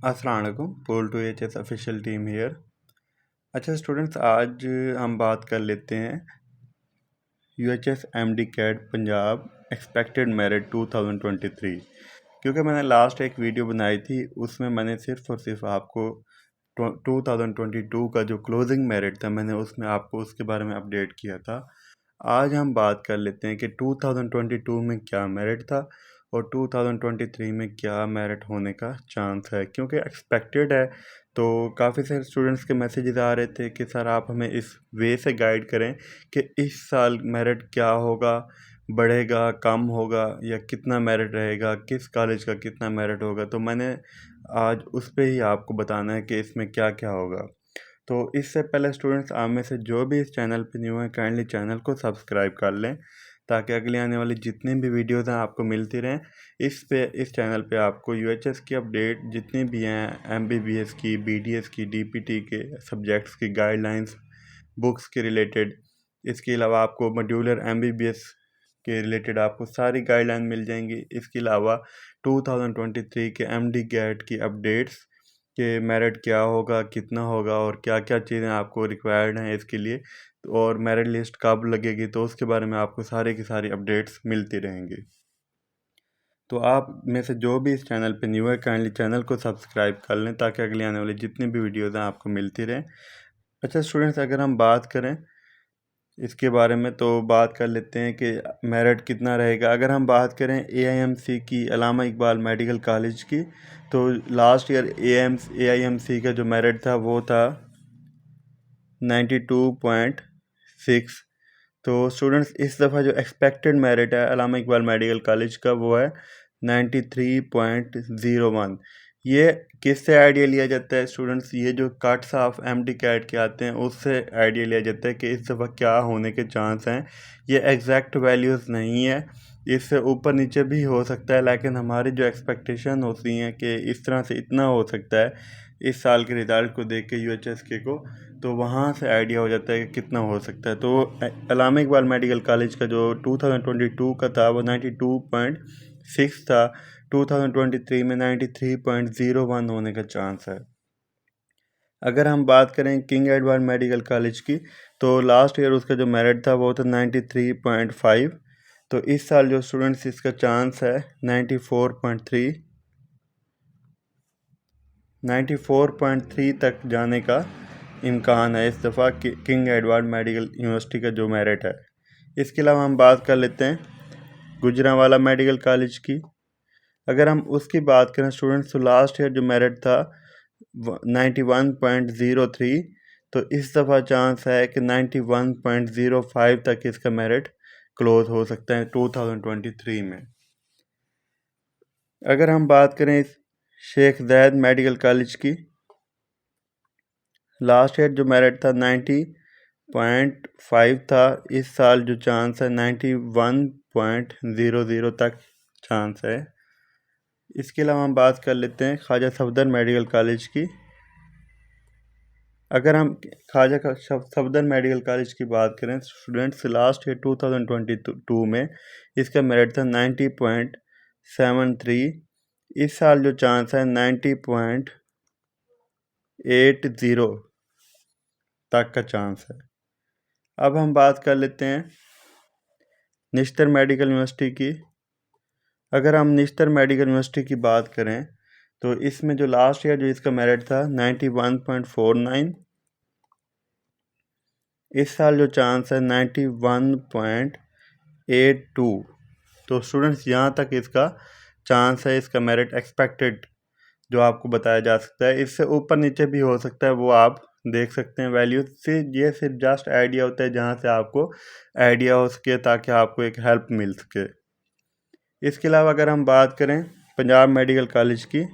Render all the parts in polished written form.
अस्सलाम वालेकुम। पोल to H S official team here. अच्छा स्टूडेंट्स, आज हम बात कर लेते हैं UHS MD CAT Punjab expected merit 2023। क्योंकि मैंने लास्ट एक वीडियो बनाई थी, उसमें मैंने सिर्फ और सिर्फ आपको 2022 का जो क्लोजिंग मेरिट था, मैंने उसमें आपको उसके बारे में अपडेट किया था। आज हम बात कर लेते हैं कि 2022 में क्या मेरिट था और 2023 में क्या मेरिट होने का चांस है। क्योंकि एक्सपेक्टेड है तो काफ़ी सारे स्टूडेंट्स के मैसेजेस आ रहे थे कि सर आप हमें इस वे से गाइड करें कि इस साल मेरिट क्या होगा, बढ़ेगा, कम होगा या कितना मेरिट रहेगा, किस कॉलेज का कितना मेरिट होगा। तो मैंने आज उस पर ही आपको बताना है कि इसमें क्या क्या होगा। तो इससे पहले स्टूडेंट्स, आप में से जो भी इस चैनल पे न्यू है, काइंडली चैनल को सब्सक्राइब कर लें ताकि अगली आने वाली जितनी भी वीडियोज़ हैं आपको मिलती रहें। इस चैनल पे आपको UHS की अपडेट जितनी भी हैं, MBBS की, BDS की, DPT के सब्जेक्ट्स की गाइडलाइंस, बुक्स के रिलेटेड, इसके अलावा आपको मॉड्यूलर MBBS के रिलेटेड आपको सारी गाइडलाइन मिल जाएंगी। इसके अलावा 2023 के MD कैट की अपडेट्स कि मेरिट क्या होगा, कितना होगा और क्या क्या चीज़ें आपको रिक्वायर्ड हैं इसके लिए, और मेरिट लिस्ट कब लगेगी, तो उसके बारे में आपको सारी की सारी अपडेट्स मिलती रहेंगी। तो आप में से जो भी इस चैनल पे न्यू है, काइंडली चैनल को सब्सक्राइब कर लें ताकि अगली आने वाली जितनी भी वीडियोज़ हैं आपको मिलती रहें। अच्छा स्टूडेंट्स, अगर हम बात करें इसके बारे में तो बात कर लेते हैं कि मेरिट कितना रहेगा। अगर हम बात करें AIMC की, अल्लामा इकबाल मेडिकल कॉलेज की, तो लास्ट ईयर AIMC का जो मेरिट था वो था 92.6। तो स्टूडेंट्स, इस दफ़ा जो एक्सपेक्टेड मेरिट है अल्लामा इकबाल मेडिकल कॉलेज का वो है 93.01। ये किससे आइडिया लिया जाता है स्टूडेंट्स? ये जो कट्स ऑफ MD कैट के आते हैं उससे आइडिया लिया जाता है कि इस दफ़ा क्या होने के चांस हैं। ये एग्जैक्ट वैल्यूज़ नहीं है, इससे ऊपर नीचे भी हो सकता है, लेकिन हमारी जो एक्सपेक्टेशन होती हैं कि इस तरह से इतना हो सकता है इस साल के रिज़ल्ट को देख के UHS के को, तो वहाँ से आइडिया हो जाता है कि कितना हो सकता है। तो अल्लामा इकबाल मेडिकल कॉलेज का जो 2022 का था वो 92.6 था, 2023 में 93.01 होने का चांस है। अगर हम बात करें किंग एडवर्ड मेडिकल कॉलेज की, तो लास्ट ईयर उसका जो मेरिट था वो था 93.5। तो इस साल जो स्टूडेंट्स इसका चांस है 94.3 तक जाने का इम्कान है इस दफ़ा किंग एडवर्ड मेडिकल यूनिवर्सिटी का जो मेरिट है। इसके अलावा हम बात कर लेते हैं गुजरांवाला मेडिकल कॉलेज की। अगर हम उसकी बात करें स्टूडेंट्स, तो लास्ट ईयर जो मेरिट था 91.03। तो इस दफ़ा चांस है कि 91.05 तक इसका मेरिट क्लोज हो सकता है 2023 में। अगर हम बात करें शेख ज़ायद मेडिकल कॉलेज की, लास्ट ईयर जो मेरिट था 90.5 था, इस साल जो चांस है 91.00 तक चांस है। इसके अलावा हम बात कर लेते हैं ख्वाजा सफदर मेडिकल कॉलेज की। अगर हम ख्वाजा सफदर मेडिकल कॉलेज की बात करें स्टूडेंट्स, लास्ट ईयर 2022 में इसका मेरिट था 90.73। इस साल जो चांस है 90.80 तक का चांस है। अब हम बात कर लेते हैं निश्तर मेडिकल यूनिवर्सिटी की। अगर हम निश्तर मेडिकल यूनिवर्सिटी की बात करें तो इसमें जो लास्ट ईयर जो इसका मेरिट था 91.49। इस साल जो चांस है 91.82। तो स्टूडेंट्स, यहाँ तक इसका चांस है, इसका मेरिट एक्सपेक्टेड जो आपको बताया जा सकता है। इससे ऊपर नीचे भी हो सकता है, वो आप देख सकते हैं वैल्यू से। ये सिर्फ जस्ट आइडिया होता है जहाँ से आपको आइडिया हो सके ताकि आपको एक हेल्प मिल सके। इसके अलावा अगर हम बात करें पंजाब मेडिकल कॉलेज की,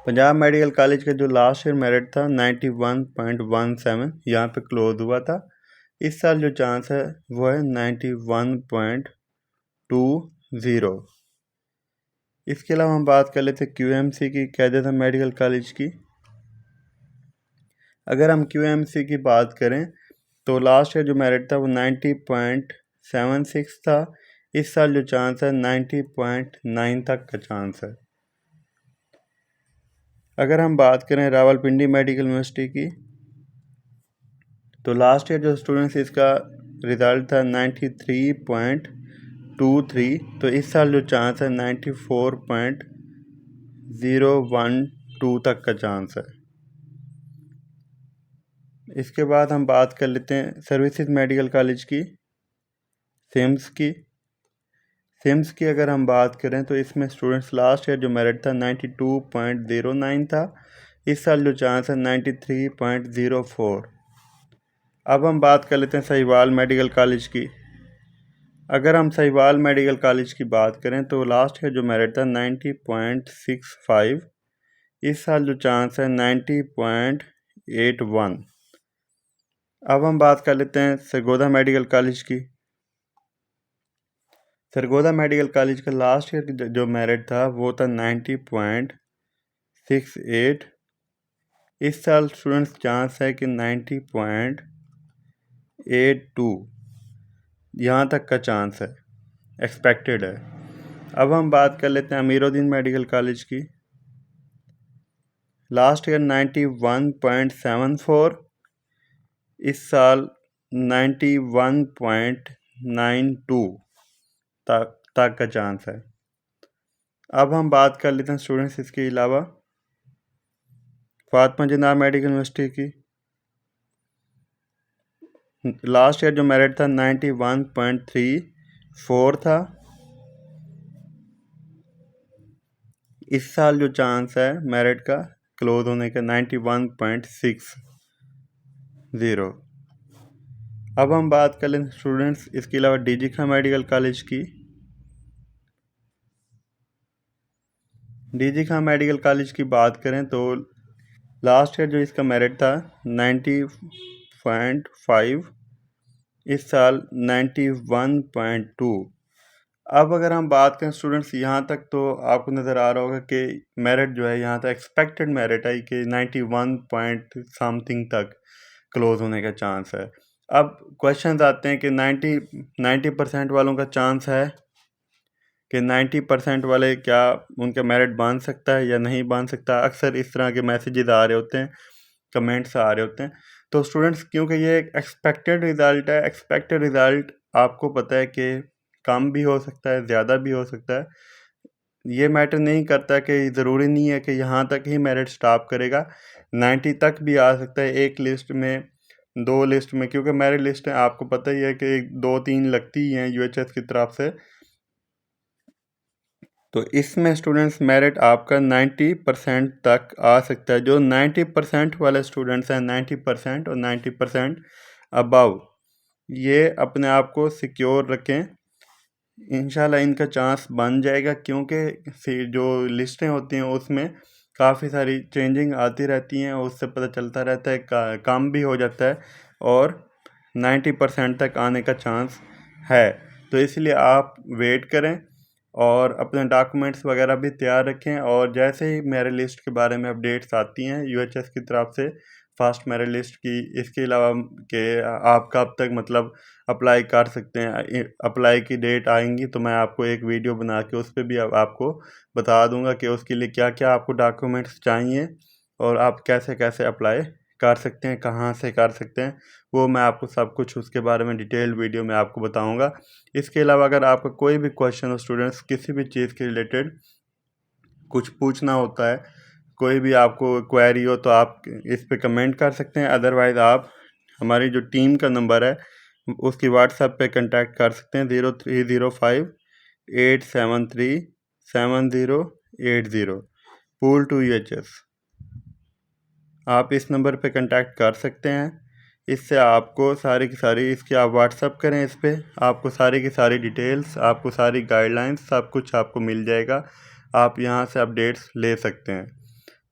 पंजाब मेडिकल कॉलेज का जो लास्ट ईयर मेरिट था 91.17, यहाँ पे क्लोज हुआ था। इस साल जो चांस है वो है 91.20। इसके अलावा हम बात कर लेते हैं QMC की, कैदेत मेडिकल कॉलेज की। अगर हम QMC की बात करें तो लास्ट ईयर जो मेरिट था वो 90.76 था। इस साल जो चांस है 90.9 तक का चांस है। अगर हम बात करें रावलपिंडी मेडिकल यूनिवर्सिटी की, तो लास्ट ईयर जो स्टूडेंट्स इसका रिज़ल्ट था 93.23, तो इस साल जो चांस है 94.012 तक का चांस है। इसके बाद हम बात कर लेते हैं सर्विसेज मेडिकल कॉलेज की, सिम्स की। सिम्स की अगर हम बात करें तो इसमें स्टूडेंट्स लास्ट ईयर जो मेरिट था 92.09 था, इस साल जो चांस है 93.04। अब हम बात कर लेते हैं साहिवाल मेडिकल कॉलेज की। अगर हम साहिवाल मेडिकल कॉलेज की बात करें तो लास्ट ईयर जो मेरिट था 90.65, इस साल जो चांस है 90.81। अब हम बात कर लेते हैं सरगोदा मेडिकल कॉलेज की। सरगोदा मेडिकल कॉलेज का लास्ट ईयर जो मेरिट था वो था 90.68। इस साल स्टूडेंट्स चांस है कि 90.82 यहाँ तक का चांस है, एक्सपेक्टेड है। अब हम बात कर लेते हैं अमीरुद्दीन मेडिकल कॉलेज की। लास्ट ईयर 91.74, इस साल 91.92 तक का चांस है। अब हम बात कर लेते हैं स्टूडेंट्स इसके अलावा फातिमा जिन्ना मेडिकल यूनिवर्सिटी की। लास्ट ईयर जो मेरिट था 91.34 था, इस साल जो चांस है मेरिट का क्लोज होने का 91.60। अब हम बात कर लें स्टूडेंट्स इसके अलावा डीजी खां मेडिकल कॉलेज की। डीजी खां मेडिकल कॉलेज की बात करें तो लास्ट ईयर जो इसका मेरिट था 90.5, इस साल 91.2। अब अगर हम बात करें स्टूडेंट्स, यहाँ तक तो आपको नज़र आ रहा होगा कि मेरिट जो है यहाँ तक एक्सपेक्टेड मेरिट है कि 91 पॉइंट समथिंग तक क्लोज होने का चांस है। अब क्वेश्चंस आते हैं कि 90% वालों का चांस है कि 90% वाले क्या उनका मेरिट बन सकता है या नहीं बन सकता। अक्सर इस तरह के मैसेजेस आ रहे होते हैं, कमेंट्स आ रहे होते हैं। तो स्टूडेंट्स क्योंकि ये एक एक्सपेक्टेड रिज़ल्ट है, एक्सपेक्टेड रिज़ल्ट आपको पता है कि कम भी हो सकता है, ज़्यादा भी हो सकता है। ये मैटर नहीं करता कि ज़रूरी नहीं है कि यहाँ तक ही मेरिट स्टॉप करेगा, 90 तक भी आ सकता है, एक लिस्ट में, दो लिस्ट में, क्योंकि मेरिट लिस्ट है आपको पता ही है कि 2-3 लगती ही हैं यूएचएस की तरफ से। तो इसमें स्टूडेंट्स मेरिट आपका 90% तक आ सकता है। जो 90% वाले स्टूडेंट्स हैं, 90% और 90% अबव, ये अपने आप को सिक्योर रखें, इंशाल्लाह इनका चांस बन जाएगा। क्योंकि जो लिस्टें होती हैं उसमें काफ़ी सारी चेंजिंग आती रहती हैं, उससे पता चलता रहता है, कम भी हो जाता है, और 90% तक आने का चांस है। तो इसलिए आप वेट करें और अपने डॉक्यूमेंट्स वगैरह भी तैयार रखें, और जैसे ही मेरिट लिस्ट के बारे में अपडेट्स आती हैं यूएचएस की तरफ से, फर्स्ट मेरिट लिस्ट की, इसके अलावा कि आप कब तक मतलब अप्लाई कर सकते हैं, अप्लाई की डेट आएंगी तो मैं आपको एक वीडियो बना के उस पर भी आपको बता दूंगा कि उसके लिए क्या क्या आपको डॉक्यूमेंट्स चाहिए और आप कैसे कैसे अप्लाई कर सकते हैं, कहाँ से कर सकते हैं, वो मैं आपको सब कुछ उसके बारे में डिटेल वीडियो में आपको बताऊंगा। इसके अलावा अगर आपका कोई भी क्वेश्चन हो स्टूडेंट्स, किसी भी चीज़ के रिलेटेड कुछ पूछना होता है, कोई भी आपको क्वेरी हो, तो आप इस पे कमेंट कर सकते हैं। अदरवाइज़ आप हमारी जो टीम का नंबर है उसकी व्हाट्सएप पे कांटेक्ट कर सकते हैं, 0305-873-7080, पूल टू यूएचएस। आप इस नंबर पे कांटेक्ट कर सकते हैं। इससे आपको सारी की सारी, इसकी आप व्हाट्सअप करें, इस पे आपको सारी की सारी डिटेल्स, आपको सारी गाइडलाइंस, सब कुछ आपको मिल जाएगा। आप यहाँ से अपडेट्स ले सकते हैं।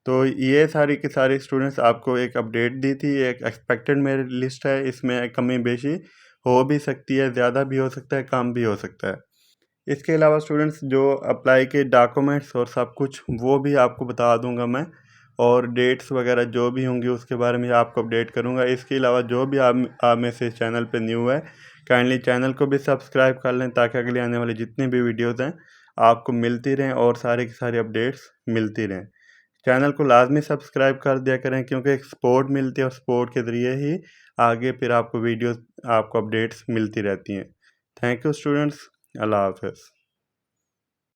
तो ये सारी की सारी स्टूडेंट्स आपको एक अपडेट दी थी, एक एक्सपेक्टेड मेरिट लिस्ट है, इसमें कमी बेशी हो भी सकती है, ज़्यादा भी हो सकता है, कम भी हो सकता है। इसके अलावा स्टूडेंट्स जो अप्लाई के डॉक्यूमेंट्स और सब कुछ वो भी आपको बता दूंगा मैं, और डेट्स वगैरह जो भी होंगी उसके बारे में आपको अपडेट करूंगा। इसके अलावा जो भी आप में से चैनल पे न्यू है, काइंडली चैनल को भी सब्सक्राइब कर लें ताकि अगले आने वाली जितनी भी वीडियोज़ हैं आपको मिलती रहें और सारी की सारी अपडेट्स मिलती रहें। चैनल को लाजमी सब्सक्राइब कर दिया करें, क्योंकि एक सपोर्ट मिलती है और सपोर्ट के ज़रिए ही आगे फिर आपको वीडियोस, आपको अपडेट्स मिलती रहती हैं। Thank you students. अल्लाह हाफ़िज़।